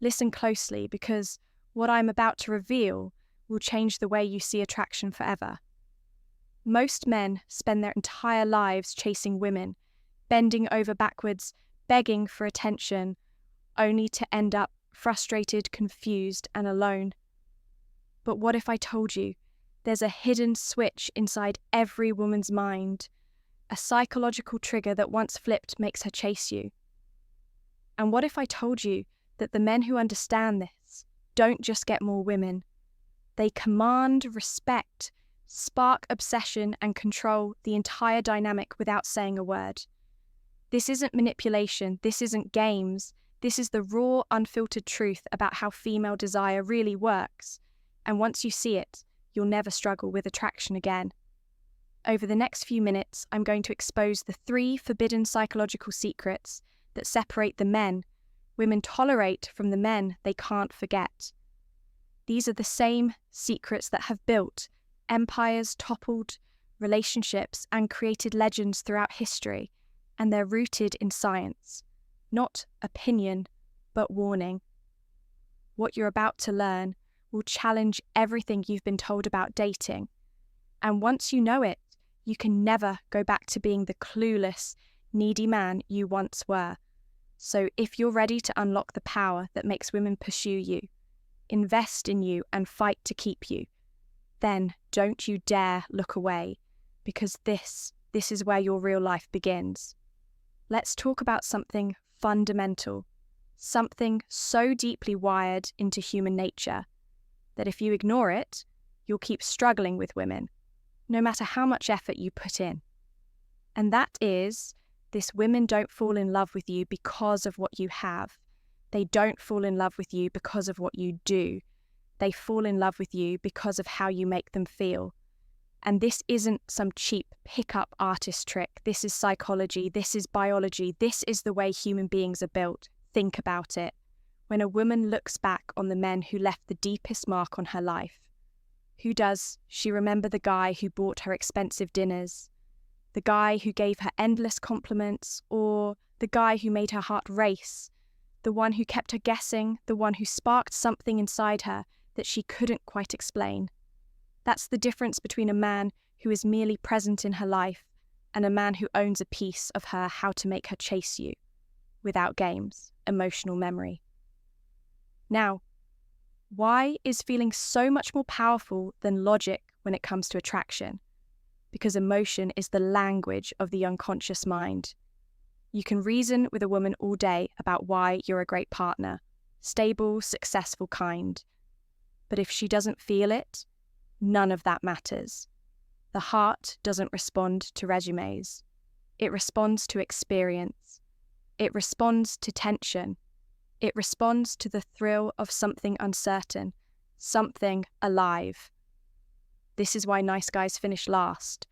Listen closely because what I'm about to reveal will change the way you see attraction forever. Most men spend their entire lives chasing women, bending over backwards, begging for attention, only to end up frustrated, confused, and alone. But what if I told you there's a hidden switch inside every woman's mind, a psychological trigger that once flipped makes her chase you? And what if I told you that the men who understand this don't just get more women, they command respect, spark obsession, and control the entire dynamic without saying a word? This isn't manipulation, this isn't games, this is the raw, unfiltered truth about how female desire really works. And once you see it, you'll never struggle with attraction again. Over the next few minutes, I'm going to expose the 3 forbidden psychological secrets that separate the men women tolerate from the men they can't forget. These are the same secrets that have built empires, toppled relationships, and created legends throughout history, and they're rooted in science, not opinion, but warning. What you're about to learn will challenge everything you've been told about dating, and once you know it, you can never go back to being the clueless, needy man you once were. So if you're ready to unlock the power that makes women pursue you, invest in you, and fight to keep you, then don't you dare look away, because this is where your real life begins. Let's talk about something fundamental, something so deeply wired into human nature that if you ignore it, you'll keep struggling with women, no matter how much effort you put in. And that is, this: women don't fall in love with you because of what you have. They don't fall in love with you because of what you do. They fall in love with you because of how you make them feel. And this isn't some cheap pickup artist trick. This is psychology. This is biology. This is the way human beings are built. Think about it. When a woman looks back on the men who left the deepest mark on her life, who does she remember? The guy who bought her expensive dinners, the guy who gave her endless compliments, or the guy who made her heart race, the one who kept her guessing, the one who sparked something inside her that she couldn't quite explain? That's the difference between a man who is merely present in her life and a man who owns a piece of her how to make her chase you, without games, emotional memory. Now, why is feeling so much more powerful than logic when it comes to attraction? Because emotion is the language of the unconscious mind. You can reason with a woman all day about why you're a great partner, stable, successful, kind. But if she doesn't feel it, none of that matters. The heart doesn't respond to resumes. It responds to experience. It responds to tension. It responds to the thrill of something uncertain, something alive. This is why nice guys finish last.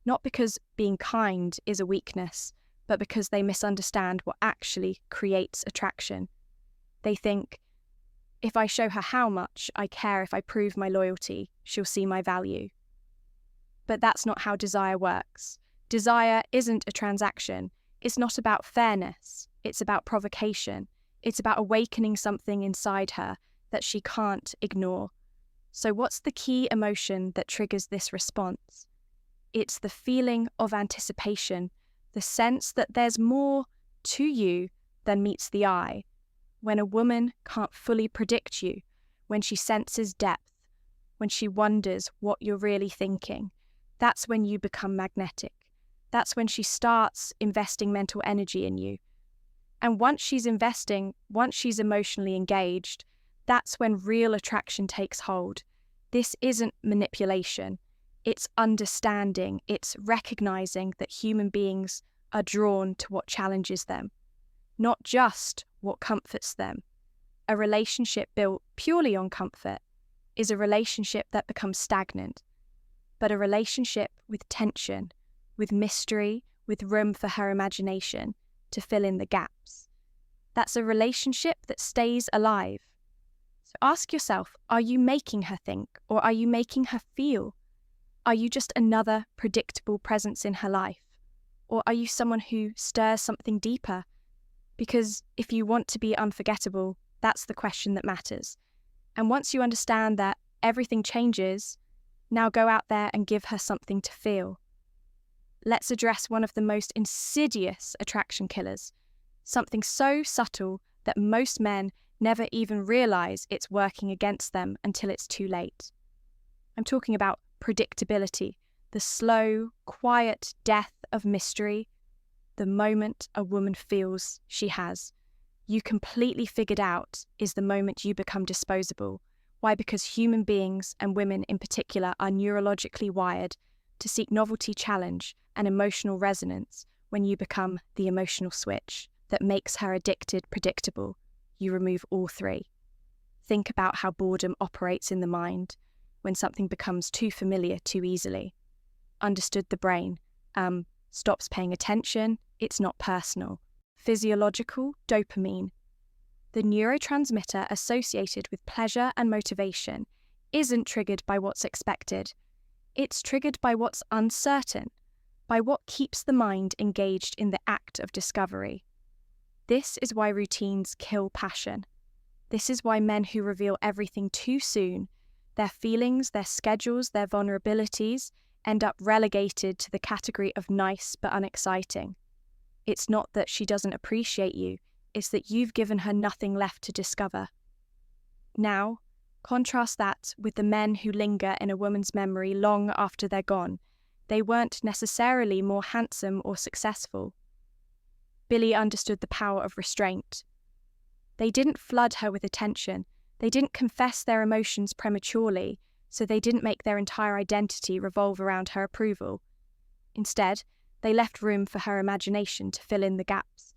Not because being kind is a weakness, but because they misunderstand what actually creates attraction. They think, if I show her how much I care, if I prove my loyalty, she'll see my value. But that's not how desire works. Desire isn't a transaction. It's not about fairness. It's about provocation. It's about awakening something inside her that she can't ignore. So what's the key emotion that triggers this response? It's the feeling of anticipation, the sense that there's more to you than meets the eye. When a woman can't fully predict you, when she senses depth, when she wonders what you're really thinking, that's when you become magnetic. That's when she starts investing mental energy in you. And once she's investing, once she's emotionally engaged, that's when real attraction takes hold. This isn't manipulation. It's understanding. It's recognizing that human beings are drawn to what challenges them, not just what comforts them. A relationship built purely on comfort is a relationship that becomes stagnant. But a relationship with tension, with mystery, with room for her imagination to fill in the gaps, that's a relationship that stays alive. So ask yourself, are you making her think, or are you making her feel? Are you just another predictable presence in her life? Or are you someone who stirs something deeper? Because if you want to be unforgettable, That's the question that matters. And once you understand that everything changes, now go out there and give her something to feel. Let's address one of the most insidious attraction killers, something so subtle that most men never even realize it's working against them until it's too late. I'm talking about predictability, the slow, quiet death of mystery. The moment a woman feels she has, you completely figured out, is the moment you become disposable. Why? Because human beings, and women in particular, are neurologically wired to seek novelty, challenge, and emotional resonance. When you become the emotional switch that makes her addicted, predictable, you remove all three. Think about how boredom operates in the mind when something becomes too familiar too easily. Understood the brain, stops paying attention, it's not personal. Physiological dopamine, the neurotransmitter associated with pleasure and motivation, isn't triggered by what's expected. It's triggered by what's uncertain, by what keeps the mind engaged in the act of discovery. This is why routines kill passion. This is why men who reveal everything too soon, their feelings, their schedules, their vulnerabilities, end up relegated to the category of nice but unexciting. It's not that she doesn't appreciate you, it's that you've given her nothing left to discover. Now, contrast that with the men who linger in a woman's memory long after they're gone. They weren't necessarily more handsome or successful. Billy understood the power of restraint. They didn't flood her with attention. They didn't confess their emotions prematurely, so they didn't make their entire identity revolve around her approval. Instead, they left room for her imagination to fill in the gaps.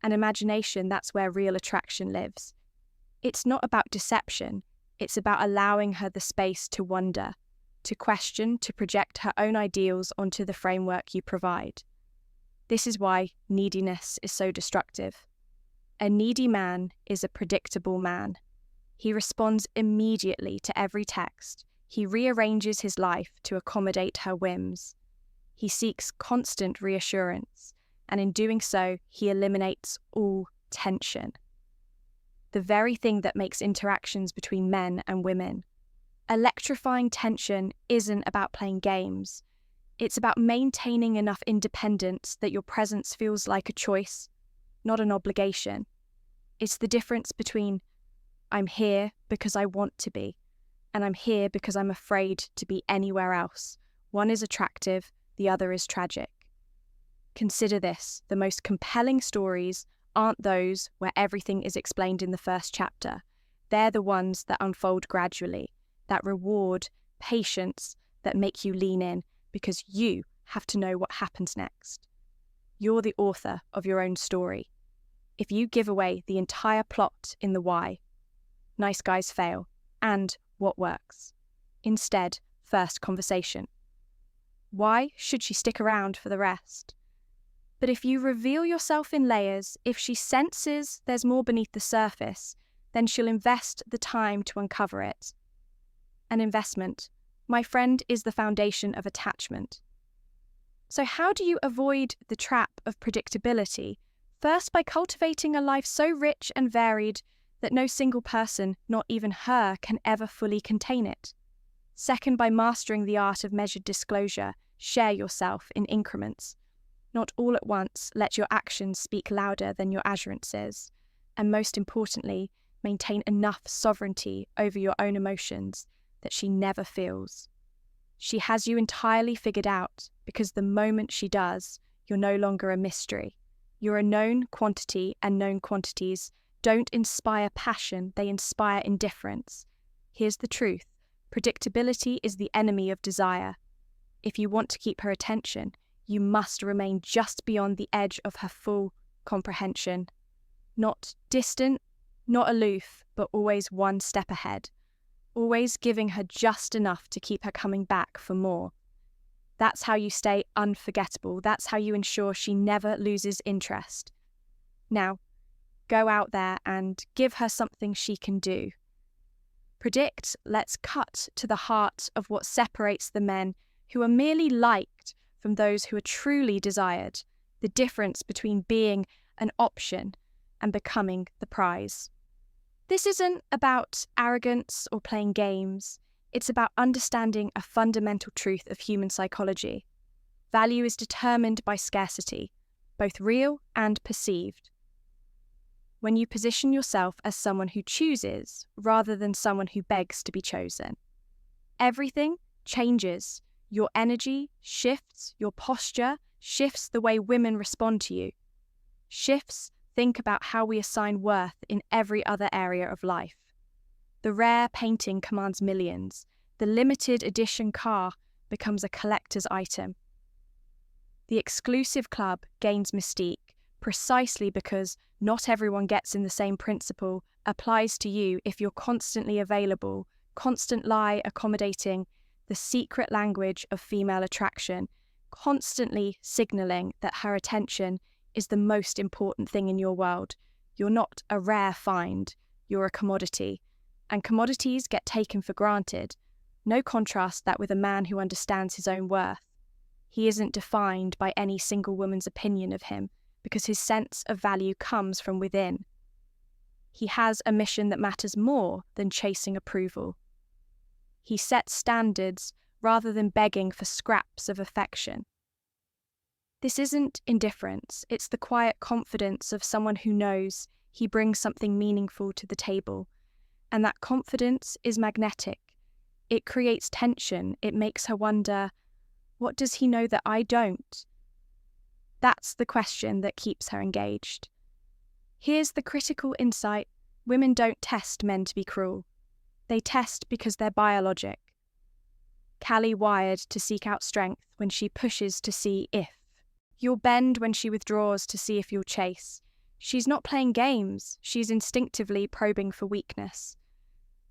And imagination, that's where real attraction lives. It's not about deception. It's about allowing her the space to wonder, to question, to project her own ideals onto the framework you provide. This is why neediness is so destructive. A needy man is a predictable man. He responds immediately to every text. He rearranges his life to accommodate her whims. He seeks constant reassurance, and in doing so, he eliminates all tension. The very thing that makes interactions between men and women. Electrifying tension isn't about playing games. It's about maintaining enough independence that your presence feels like a choice, not an obligation. It's the difference between I'm here because I want to be, and I'm here because I'm afraid to be anywhere else. One is attractive, the other is tragic. Consider this, the most compelling stories aren't those where everything is explained in the first chapter. They're the ones that unfold gradually, that reward patience, that make you lean in, because you have to know what happens next. You're the author of your own story. If you give away the entire plot in the why, nice guys fail, and what works? Instead, first conversation. Why should she stick around for the rest? But if you reveal yourself in layers, if she senses there's more beneath the surface, then she'll invest the time to uncover it. An investment, my friend, is the foundation of attachment. So how do you avoid the trap of predictability? First, by cultivating a life so rich and varied that no single person, not even her, can ever fully contain it. Second, by mastering the art of measured disclosure. Share yourself in increments. Not all at once, let your actions speak louder than your assurances. And most importantly, maintain enough sovereignty over your own emotions that she never feels. She has you entirely figured out, because the moment she does, you're no longer a mystery. You're a known quantity, and known quantities don't inspire passion, they inspire indifference. Here's the truth. Predictability is the enemy of desire. If you want to keep her attention, you must remain just beyond the edge of her full comprehension. Not distant, not aloof, but always one step ahead. Always giving her just enough to keep her coming back for more. That's how you stay unforgettable. That's how you ensure she never loses interest. Now, go out there and give her something she can do. Predict, let's cut to the heart of what separates the men who are merely liked from those who are truly desired, the difference between being an option and becoming the prize. This isn't about arrogance or playing games. It's about understanding a fundamental truth of human psychology. Value is determined by scarcity, both real and perceived. When you position yourself as someone who chooses rather than someone who begs to be chosen, everything changes. Your energy shifts, your posture shifts, the way women respond to you shifts. Think about how we assign worth in every other area of life. The rare painting commands millions. The limited edition car becomes a collector's item. The exclusive club gains mystique precisely because not everyone gets in. The same principle applies to you if you're constantly available, constant lie, accommodating, the secret language of female attraction, constantly signaling that her attention is the most important thing in your world. You're not a rare find, you're a commodity. And commodities get taken for granted. No contrast that with a man who understands his own worth. He isn't defined by any single woman's opinion of him, because his sense of value comes from within. He has a mission that matters more than chasing approval. He sets standards rather than begging for scraps of affection. This isn't indifference, it's the quiet confidence of someone who knows he brings something meaningful to the table. And that confidence is magnetic. It creates tension. It makes her wonder, what does he know that I don't? That's the question that keeps her engaged. Here's the critical insight. Women don't test men to be cruel. They test because they're biologic. Callie wired to seek out strength when she pushes to see if. You'll bend when she withdraws to see if you'll chase. She's not playing games. She's instinctively probing for weakness.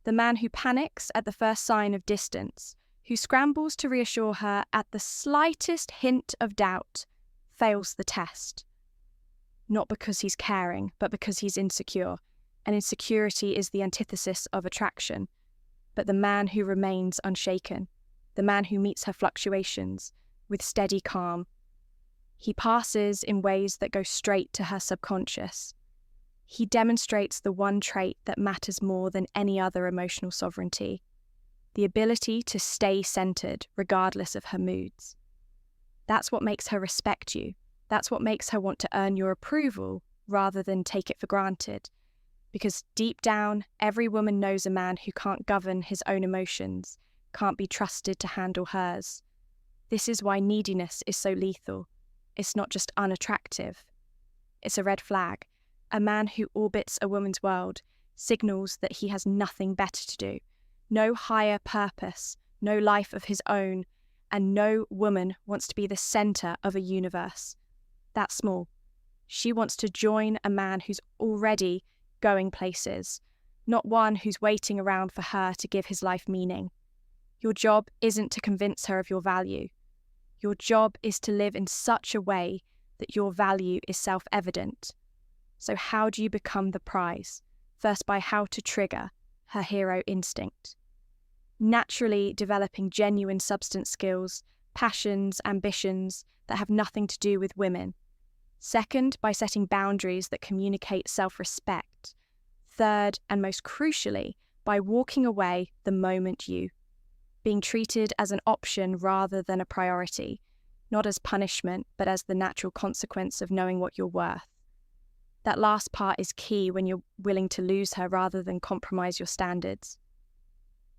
The man who panics at the first sign of distance, who scrambles to reassure her at the slightest hint of doubt, fails the test. Not because he's caring, but because he's insecure. And insecurity is the antithesis of attraction. But the man who remains unshaken, the man who meets her fluctuations with steady calm, he passes in ways that go straight to her subconscious. He demonstrates the one trait that matters more than any other emotional sovereignty, the ability to stay centered regardless of her moods. That's what makes her respect you. That's what makes her want to earn your approval rather than take it for granted. Because deep down, every woman knows a man who can't govern his own emotions, can't be trusted to handle hers. This is why neediness is so lethal. It's not just unattractive. It's a red flag. A man who orbits a woman's world signals that he has nothing better to do, no higher purpose, no life of his own, and no woman wants to be the center of a universe. That's small. She wants to join a man who's already going places, not one who's waiting around for her to give his life meaning. Your job isn't to convince her of your value. Your job is to live in such a way that your value is self-evident. So how do you become the prize? First, by how to trigger her hero instinct. Naturally developing genuine substance skills, passions, ambitions that have nothing to do with women. Second, by setting boundaries that communicate self-respect. Third, and most crucially, by walking away the moment you. Being treated as an option rather than a priority, not as punishment, but as the natural consequence of knowing what you're worth. That last part is key when you're willing to lose her rather than compromise your standards.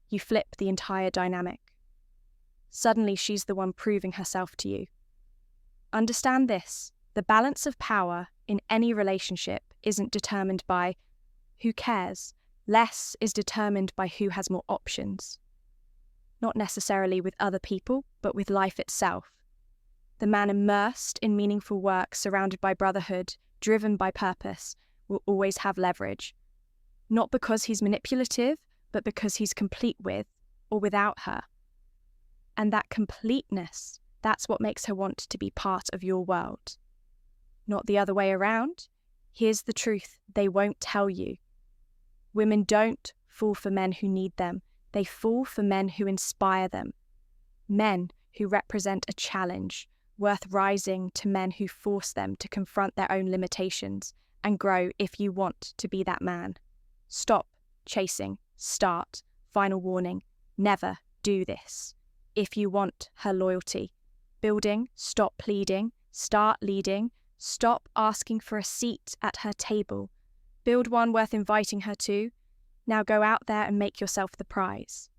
You flip the entire dynamic. Suddenly she's the one proving herself to you. Understand this, the balance of power in any relationship isn't determined by who cares. Less is determined by who has more options. Not necessarily with other people, but with life itself. The man immersed in meaningful work, surrounded by brotherhood, driven by purpose, will always have leverage. Not because he's manipulative, but because he's complete with or without her. And that completeness, that's what makes her want to be part of your world. Not the other way around. Here's the truth they won't tell you. Women don't fall for men who need them. They fall for men who inspire them. Men who represent a challenge, worth rising to men who force them to confront their own limitations and grow if you want to be that man. Stop chasing, start, final warning, never do this. If you want her loyalty, building, stop pleading, start leading, stop asking for a seat at her table, build one worth inviting her to. Now go out there and make yourself the prize.